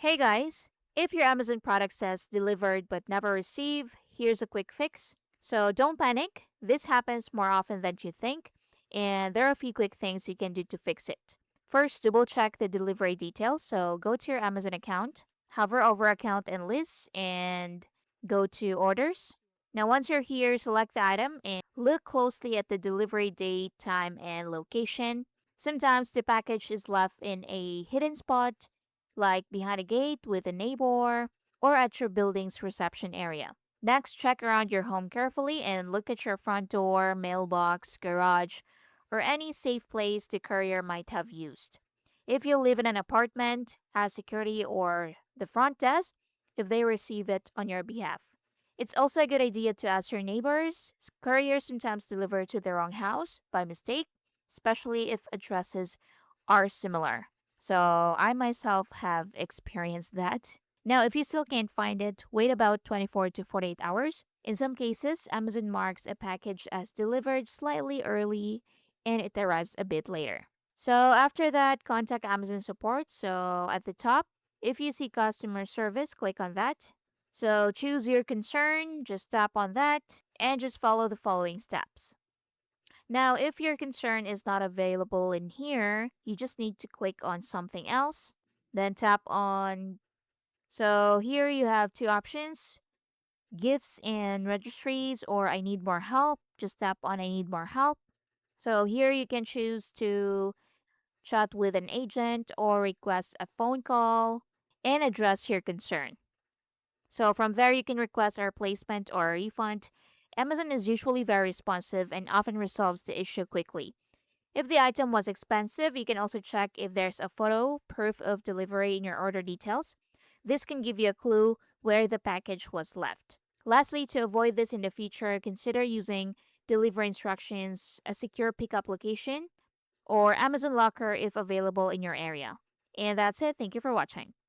Hey guys, if your Amazon product says delivered but never received, here's a quick fix. So don't panic, this happens more often than you think, and there are a few quick things you can do to fix it. First, double check the delivery details. So go to your Amazon account, hover over account and list, and go to orders. Now, once you're here, select the item and look closely at the delivery date, time, and location. Sometimes the package is left in a hidden spot like behind a gate with a neighbor or at your building's reception area. Next, check around your home carefully and look at your front door, mailbox, garage, or any safe place the courier might have used. If you live in an apartment, ask security or the front desk if they receive it on your behalf. It's also a good idea to ask your neighbors. Couriers sometimes deliver to the wrong house by mistake, especially if addresses are similar. So I myself have experienced that. Now, if you still can't find it, wait about 24 to 48 hours. In some cases, Amazon marks a package as delivered slightly early and it arrives a bit later. So after that, contact Amazon support. So at the top, if you see customer service, click on that. So choose your concern, just tap on that, and just follow the following steps. Now, if your concern is not available in here, you just need to click on something else, then tap on. So here you have two options, gifts and registries, or I need more help. Just tap on I need more help. So here you can choose to chat with an agent or request a phone call and address your concern. So from there, you can request a replacement or a refund. Amazon is usually very responsive and often resolves the issue quickly. If the item was expensive, you can also check if there's a photo, proof of delivery in your order details. This can give you a clue where the package was left. Lastly, to avoid this in the future, consider using delivery instructions, a secure pickup location, or Amazon Locker if available in your area. And that's it. Thank you for watching.